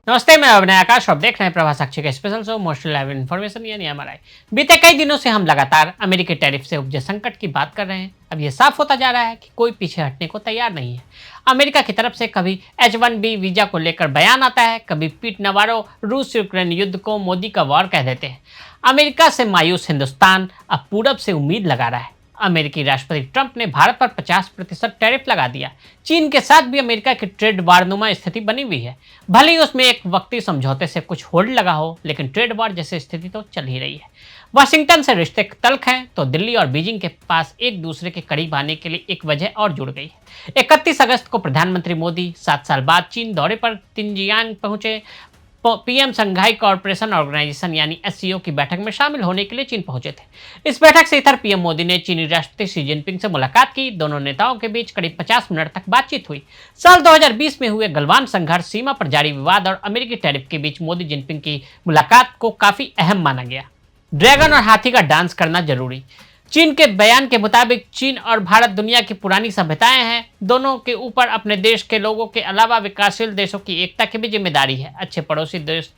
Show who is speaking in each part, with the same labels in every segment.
Speaker 1: नमस्ते, मैं अभिनय आकाश और देख रहे हैं प्रभास साक्षी का special show mostly live information यानी एमआरआई। बीते कई दिनों से हम लगातार अमेरिकी टैरिफ से उपजे संकट की बात कर रहे हैं। अब यह साफ होता जा रहा है कि कोई पीछे हटने को तैयार नहीं है। अमेरिका की तरफ से कभी H-1B वीजा को लेकर बयान आता है, कभी पीट नवारो रूस यूक्रेन युद्ध को मोदी का वॉर कह देते हैं। अमेरिका से मायूस हिंदुस्तान अब पूरब से उम्मीद लगा रहा है। अमेरिकी राष्ट्रपति ट्रंप ने भारत पर 50% टैरिफ लगा दिया। चीन के साथ भी अमेरिका की ट्रेड वारनुमा स्थिति बनी हुई है। भले ही उसमें एक वक्ती समझौते से कुछ होल्ड लगा हो, लेकिन ट्रेड वार जैसी स्थिति तो चल ही रही है। वाशिंगटन से रिश्ते तल्ख हैं तो दिल्ली और बीजिंग के पास एक दूसरे के करीब आने के लिए एक वजह और जुड़ गई है। 31 अगस्त को प्रधानमंत्री मोदी 7 साल बाद चीन दौरे पर तिनजियांग पहुंचे। पीएम संघाई कॉर्पोरेशन ऑर्गेनाइजेशन यानी एससीओ की बैठक में शामिल होने के लिए चीन पहुंचे थे। इस बैठक से इधर पीएम मोदी ने चीनी राष्ट्रपति शी जिनपिंग से मुलाकात की। दोनों नेताओं के बीच करीब 50 मिनट तक बातचीत हुई। साल 2020 में हुए गलवान संघर्ष, सीमा पर जारी विवाद और अमेरिकी टैरिफ के बीच मोदी जिनपिंग की मुलाकात को काफी अहम माना गया। ड्रैगन और हाथी का डांस करना जरूरी। चीन के बयान के मुताबिक चीन और भारत दुनिया की पुरानी सभ्यताएं हैं। दोनों के ऊपर अपने देश के लोगों के अलावा विकासशील देशों की एकता की भी जिम्मेदारी है। अच्छे पड़ोसी देश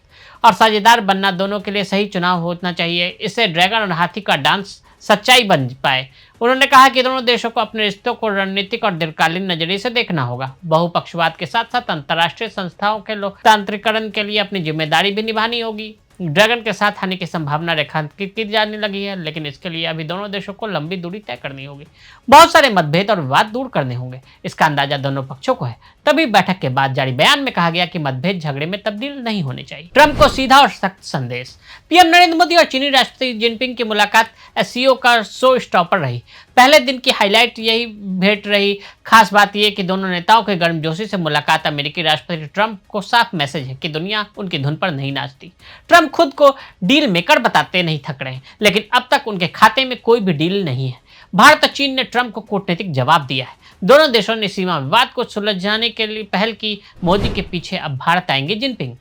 Speaker 1: और साझेदार बनना दोनों के लिए सही चुनाव होना चाहिए। इससे ड्रैगन और हाथी का डांस सच्चाई बन पाए। उन्होंने कहा कि दोनों देशों को अपने रिश्तों को रणनीतिक और दीर्घकालीन नजरिए से देखना होगा। बहुपक्षवाद के साथ साथ अंतर्राष्ट्रीय संस्थाओं के लोकतांत्रिकरण के लिए अपनी जिम्मेदारी भी निभानी होगी। ड्रैगन के साथ हानि की संभावना रेखांकित की जाने लगी है, लेकिन इसके लिए अभी दोनों देशों को लंबी दूरी तय करनी होगी। बहुत सारे मतभेद और विवाद दूर करने होंगे। इसका अंदाजा दोनों पक्षों को है। तभी बैठक के बाद जारी बयान में कहा गया कि मतभेद झगड़े में तब्दील नहीं होने चाहिए। ट्रंप को सीधा और सख्त संदेश। पीएम नरेंद्र मोदी और चीनी राष्ट्रपति जिनपिंग की मुलाकात एससीओ का शो स्टॉपर रही। पहले दिन की हाईलाइट यही भेंट रही। खास बात यह कि दोनों नेताओं के गर्मजोशी से मुलाकात अमेरिकी राष्ट्रपति ट्रंप को साफ मैसेज है कि दुनिया उनकी धुन पर नहीं नाचती। ट्रंप खुद को डील मेकर बताते नहीं थक रहे हैं, लेकिन अब तक उनके खाते में कोई भी डील नहीं है। भारत और चीन ने ट्रंप को कूटनीतिक जवाब दिया है। दोनों देशों ने सीमा विवाद को सुलझाने के लिए पहल की। मोदी के पीछे अब भारत आएंगे जिनपिंग।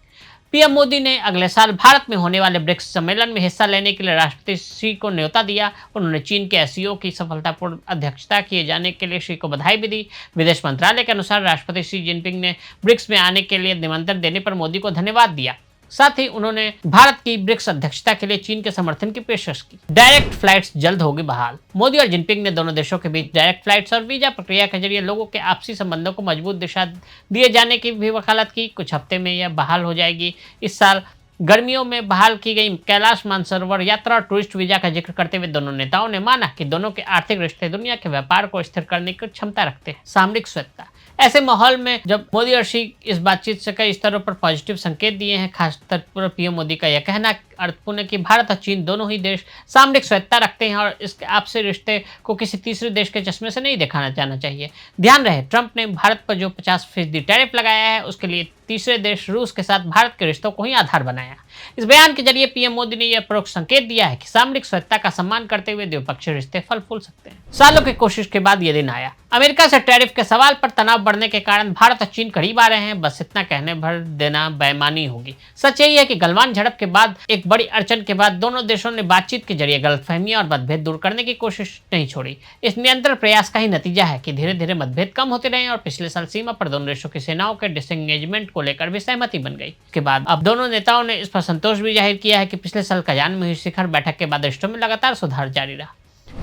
Speaker 1: पीएम मोदी ने अगले साल भारत में होने वाले ब्रिक्स सम्मेलन में हिस्सा लेने के लिए राष्ट्रपति शी को न्योता दिया। उन्होंने चीन के एससीओ की सफलतापूर्ण अध्यक्षता किए जाने के लिए शी को बधाई भी दी। विदेश मंत्रालय के अनुसार राष्ट्रपति शी जिनपिंग ने ब्रिक्स में आने के लिए निमंत्रण देने पर मोदी को धन्यवाद दिया। साथ ही उन्होंने भारत की ब्रिक्स अध्यक्षता के लिए चीन के समर्थन की पेशकश की। डायरेक्ट फ्लाइट्स जल्द होगी बहाल। मोदी और जिनपिंग ने दोनों देशों के बीच डायरेक्ट फ्लाइट्स और वीजा प्रक्रिया के जरिए लोगों के आपसी संबंधों को मजबूत दिशा दिए जाने की भी वकालत की। कुछ हफ्ते में यह बहाल हो जाएगी। इस साल गर्मियों में बहाल की गई कैलाश मानसरोवर यात्रा और टूरिस्ट वीजा का जिक्र करते हुए दोनों नेताओं ने माना कि दोनों के आर्थिक रिश्ते दुनिया के व्यापार को स्थिर करने की क्षमता रखते हैं। सामरिक स्वायत्तता। ऐसे माहौल में जब मोदी और शी इस बातचीत से कई स्तरों पर पॉजिटिव संकेत दिए हैं, खासतौर पर पीएम मोदी का यह कहना अर्थपूर्ण है कि भारत और चीन दोनों ही देश सामरिक स्वायत्तता रखते हैं और इसके आपसी रिश्ते को किसी तीसरे देश के चश्मे से नहीं देखा जाना चाहिए। ध्यान रहे, ट्रंप ने भारत पर जो 50% टैरिफ लगाया है उसके लिए तीसरे देश रूस के साथ भारत के रिश्तों को ही आधार बनाया। इस बयान के जरिए पीएम मोदी ने यह परोक्ष संकेत दिया है कि सामरिक स्वायत्तता का सम्मान करते हुए द्विपक्षीय रिश्ते फल फूल सकते हैं। सालों की कोशिश के बाद यह दिन आया। अमेरिका से टैरिफ के सवाल पर तनाव बढ़ने के कारण भारत और चीन करीब आ रहे हैं। बस इतना कहने भर देना बेईमानी होगी। सच यही है कि गलवान झड़प के बाद एक बड़ी अड़चन के बाद दोनों देशों ने बातचीत के जरिए गलतफहमियां और मतभेद दूर करने की कोशिश नहीं छोड़ी। इस निरंतर प्रयास का ही नतीजा है कि धीरे धीरे मतभेद कम होते रहे और पिछले साल सीमा पर दोनों देशों की सेनाओं के डिसएंगेजमेंट को लेकर भी सहमति बन गई। इसके बाद अब दोनों नेताओं ने इस पर संतोष भी जाहिर किया है कि पिछले साल कजान में हुई शिखर बैठक के बाद रिश्तों में लगातार सुधार जारी रहा।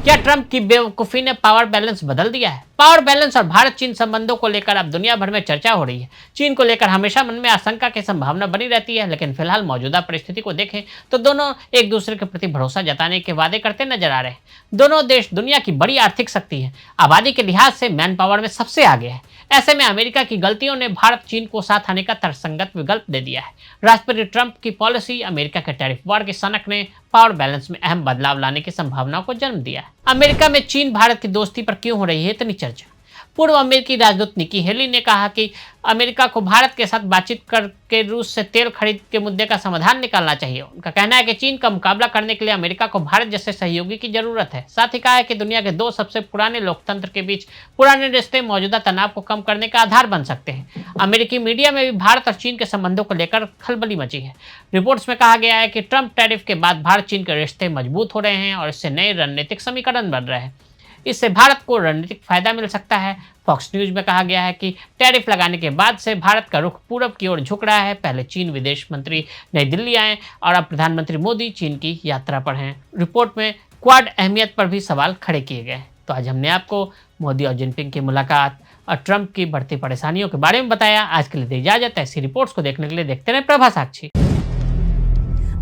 Speaker 1: क्या ट्रंप की बेवकूफी ने पावर बैलेंस बदल दिया है? पावर बैलेंस और भारत चीन संबंधों को लेकर अब दुनिया भर में चर्चा हो रही है। चीन को लेकर हमेशा मन में आशंका की संभावना बनी रहती है, लेकिन फिलहाल मौजूदा परिस्थिति को देखें तो दोनों एक दूसरे के प्रति भरोसा जताने के वादे करते नजर आ रहे हैं। दोनों देश दुनिया की बड़ी आर्थिक शक्ति है। आबादी के लिहाज से मैन पावर में सबसे आगे है। ऐसे में अमेरिका की गलतियों ने भारत चीन को साथ आने का तर्कसंगत विकल्प दे दिया है। राष्ट्रपति ट्रंप की पॉलिसी अमेरिका के टैरिफ वार की सनक ने पावर बैलेंस में अहम बदलाव लाने की संभावनाओं को जन्म दिया है। अमेरिका में चीन भारत की दोस्ती पर क्यों हो रही है इतनी चर्चा? पूर्व अमेरिकी राजदूत निकी हेली ने कहा कि अमेरिका को भारत के साथ बातचीत करके रूस से तेल खरीद के मुद्दे का समाधान निकालना चाहिए। उनका कहना है कि चीन का मुकाबला करने के लिए अमेरिका को भारत जैसे सहयोगी की जरूरत है। साथ ही कहा है कि दुनिया के दो सबसे पुराने लोकतंत्र के बीच पुराने रिश्ते मौजूदा तनाव को कम करने का आधार बन सकते हैं। अमेरिकी मीडिया में भी भारत और चीन के संबंधों को लेकर खलबली मची है। रिपोर्ट्स में कहा गया है कि ट्रंप टैरिफ के बाद भारत चीन के रिश्ते मजबूत हो रहे हैं और इससे नए रणनीतिक समीकरण बन रहे हैं। इससे भारत को रणनीतिक फायदा मिल सकता है। फॉक्स न्यूज में कहा गया है कि टैरिफ लगाने के बाद से भारत का रुख पूरब की ओर झुक रहा है। पहले चीन विदेश मंत्री नई दिल्ली आए और अब प्रधानमंत्री मोदी चीन की यात्रा पर हैं। रिपोर्ट में क्वाड अहमियत पर भी सवाल खड़े किए गए। तो आज हमने आपको मोदी और जिनपिंग की मुलाकात और ट्रंप की बढ़ती परेशानियों के बारे में बताया। आज के लिए दे इजाजत। ऐसी रिपोर्ट्स को देखने के लिए देखते रहे प्रभा साक्षी।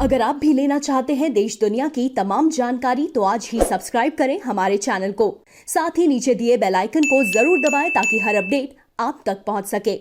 Speaker 2: अगर आप भी लेना चाहते हैं देश दुनिया की तमाम जानकारी तो आज ही सब्सक्राइब करें हमारे चैनल को। साथ ही नीचे दिए बेल आइकन को जरूर दबाएं ताकि हर अपडेट आप तक पहुंच सके।